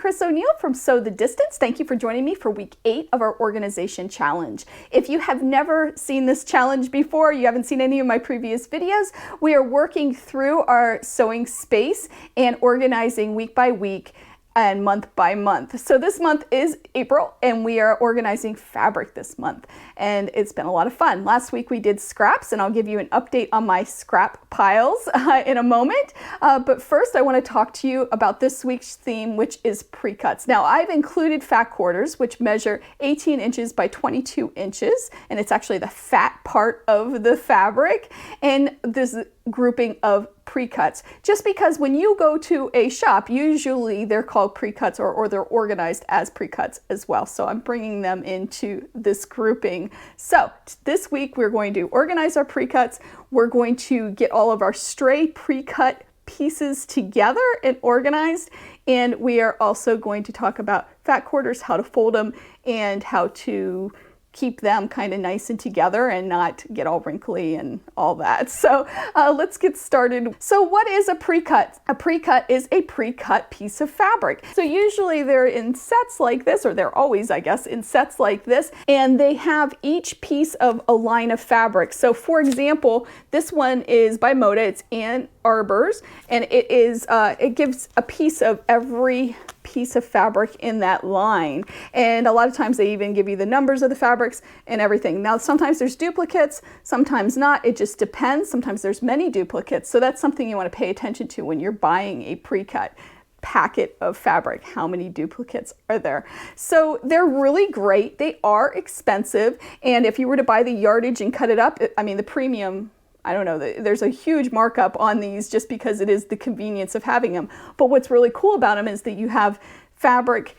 Chris O'Neill from Sew the Distance. Thank you for joining me for week 8 of our organization challenge. If you have never seen this challenge before, you haven't seen any of my previous videos, we are working through our sewing space and organizing week by week and month by month. So this month is April and we are organizing fabric this month, and it's been a lot of fun. Last week we did scraps, and I'll give you an update on my scrap piles in a moment. But first I want to talk to you about this week's theme, which is pre-cuts. Now I've included fat quarters, which measure 18 inches by 22 inches, and it's actually the fat part of the fabric, and this grouping of pre-cuts, just because when you go to a shop, usually they're called pre-cuts or they're organized as pre-cuts as well. So I'm bringing them into this grouping. So this week we're going to organize our pre-cuts. We're going to get all of our stray pre-cut pieces together and organized. And we are also going to talk about fat quarters, how to fold them, and how to keep them kind of nice and together and not get all wrinkly and all that. So let's get started. So what is a pre-cut? A pre-cut is a pre-cut piece of fabric. So usually they're in sets like this, or they're always, I guess, in sets like this, and they have each piece of a line of fabric. So for example, this one is by Moda, it's Ann Arbor's, and it is it gives a piece of every piece of fabric in that line, and a lot of times they even give you the numbers of the fabrics and everything. Now sometimes there's duplicates, sometimes not, it just depends. Sometimes there's many duplicates, so that's something you want to pay attention to when you're buying a pre-cut packet of fabric. How many duplicates are there? So they're really great. They are expensive, and if you were to buy the yardage and cut it up, I mean the premium, I don't know, there's a huge markup on these just because it is the convenience of having them. But what's really cool about them is that you have fabric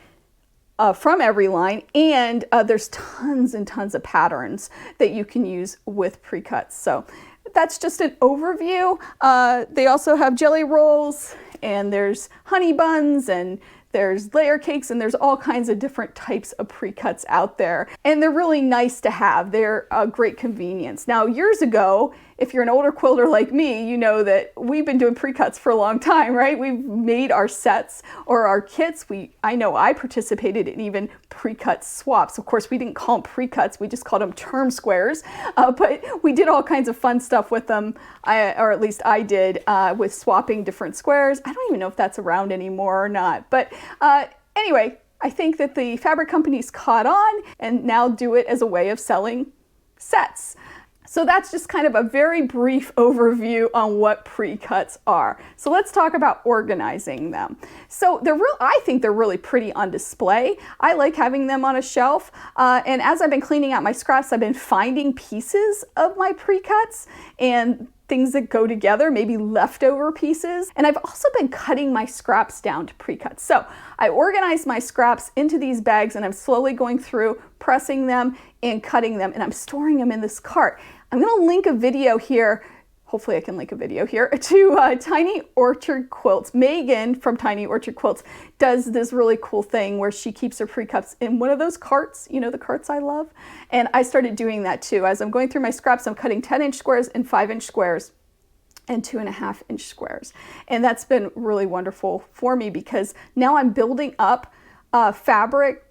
from every line, and there's tons and tons of patterns that you can use with pre-cuts. So that's just an overview. They also have jelly rolls, and there's honey buns, and there's layer cakes, and there's all kinds of different types of pre-cuts out there. And they're really nice to have. They're a great convenience. Now, years ago, if you're an older quilter like me, you know that we've been doing pre-cuts for a long time, right? We've made our sets or our kits. I know I participated in even pre-cut swaps. Of course, we didn't call them pre-cuts, we just called them term squares. But we did all kinds of fun stuff with them, or at least I did, with swapping different squares. I don't even know if that's around anymore or not. But anyway, I think that the fabric companies caught on and now do it as a way of selling sets. So that's just kind of a very brief overview on what pre-cuts are. So let's talk about organizing them. So I think they're really pretty on display. I like having them on a shelf. And as I've been cleaning out my scraps, I've been finding pieces of my pre-cuts and things that go together, maybe leftover pieces. And I've also been cutting my scraps down to pre-cuts. So I organize my scraps into these bags, and I'm slowly going through, pressing them and cutting them, and I'm storing them in this cart. I'm gonna link a video here, hopefully I can link a video here, to Tiny Orchard Quilts. Megan from Tiny Orchard Quilts does this really cool thing where she keeps her pre-cuts in one of those carts, you know, the carts I love. And I started doing that too. As I'm going through my scraps, I'm cutting 10-inch squares and 5-inch squares and 2.5-inch squares. And that's been really wonderful for me because now I'm building up fabric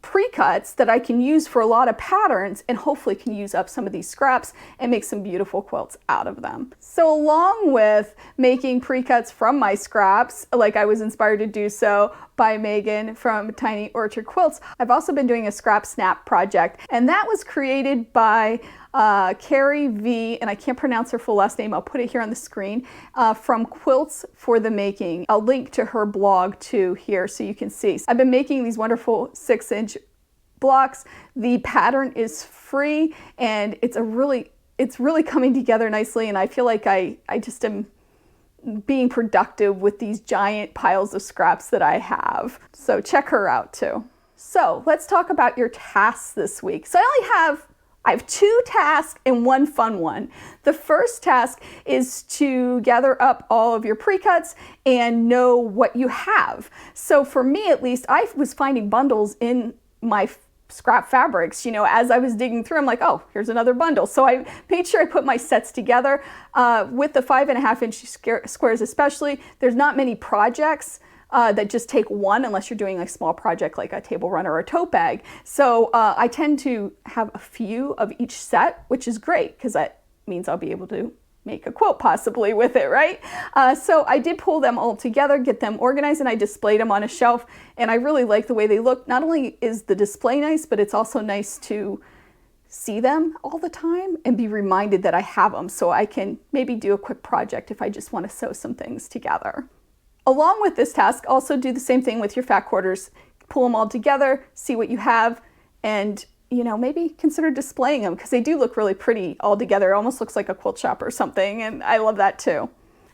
pre-cuts that I can use for a lot of patterns, and hopefully can use up some of these scraps and make some beautiful quilts out of them. So along with making pre-cuts from my scraps, like I was inspired to do so by Megan from Tiny Orchard Quilts, I've also been doing a scrap snap project, and that was created by Carrie V, and I can't pronounce her full last name, I'll put it here on the screen, from Quilts for the Making. I'll link to her blog too here so you can see. I've been making these wonderful 6-inch blocks. The pattern is free, and it's really coming together nicely, and I feel like I just am being productive with these giant piles of scraps that I have. So check her out too. So let's talk about your tasks this week. So I have 2 tasks and 1 fun one. The first task is to gather up all of your pre-cuts and know what you have. So for me, at least, I was finding bundles in my scrap fabrics, you know, as I was digging through, I'm like, oh, here's another bundle. So I made sure I put my sets together with the 5.5-inch squares especially. There's not many projects that just take one unless you're doing a small project like a table runner or a tote bag. So I tend to have a few of each set, which is great because that means I'll be able to make a quilt possibly with it, right? So I did pull them all together, get them organized, and I displayed them on a shelf, and I really like the way they look. Not only is the display nice, but it's also nice to see them all the time and be reminded that I have them, so I can maybe do a quick project if I just want to sew some things together. Along with this task, also do the same thing with your fat quarters. Pull them all together, see what you have, and maybe consider displaying them because they do look really pretty all together. It almost looks like a quilt shop or something, and I love that too.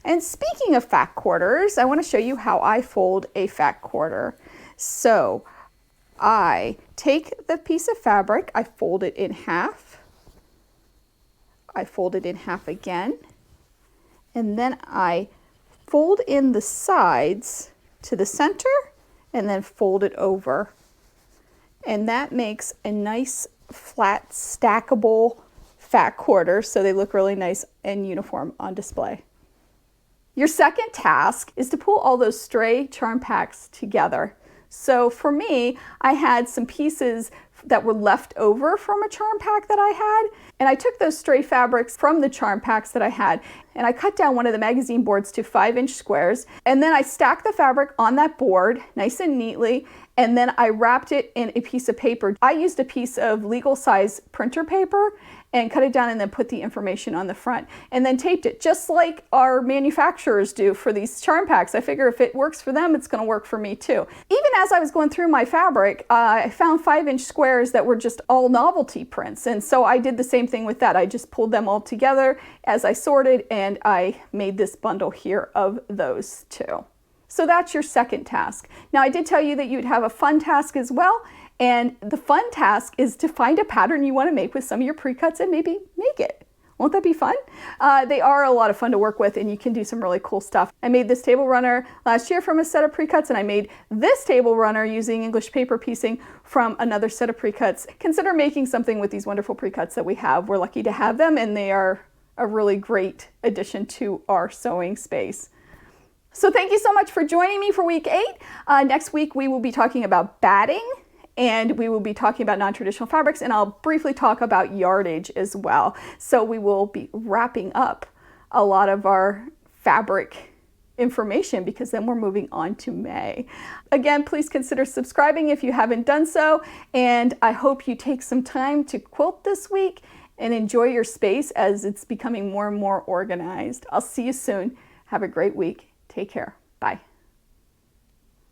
And speaking of fat quarters, I want to show you how I fold a fat quarter. So I take the piece of fabric, I fold it in half, I fold it in half again, and then I fold in the sides to the center and then fold it over. And that makes a nice flat stackable fat quarter, so they look really nice and uniform on display. Your second task is to pull all those stray charm packs together. So for me, I had some pieces that were left over from a charm pack that I had, and I took those stray fabrics from the charm packs that I had, and I cut down one of the magazine boards to 5-inch squares, and then I stacked the fabric on that board nice and neatly, and then I wrapped it in a piece of paper. I used a piece of legal size printer paper and cut it down and then put the information on the front and then taped it just like our manufacturers do for these charm packs. I figure if it works for them, it's going to work for me too. Even as I was going through my fabric, I found 5-inch squares that were just all novelty prints, and so I did the same thing with that. I just pulled them all together as I sorted, and I made this bundle here of those two. So that's your second task. Now, I did tell you that you'd have a fun task as well, and the fun task is to find a pattern you want to make with some of your pre-cuts and maybe make it. Won't that be fun? They are a lot of fun to work with, and you can do some really cool stuff. I made this table runner last year from a set of pre-cuts, and I made this table runner using English paper piecing from another set of pre-cuts. Consider making something with these wonderful pre-cuts that we have. We're lucky to have them, and they are a really great addition to our sewing space. So thank you so much for joining me for week 8. Next week we will be talking about batting, and we will be talking about non-traditional fabrics, and I'll briefly talk about yardage as well. So we will be wrapping up a lot of our fabric information because then we're moving on to May. Again, please consider subscribing if you haven't done so, and I hope you take some time to quilt this week and enjoy your space as it's becoming more and more organized. I'll see you soon. Have a great week. Take care.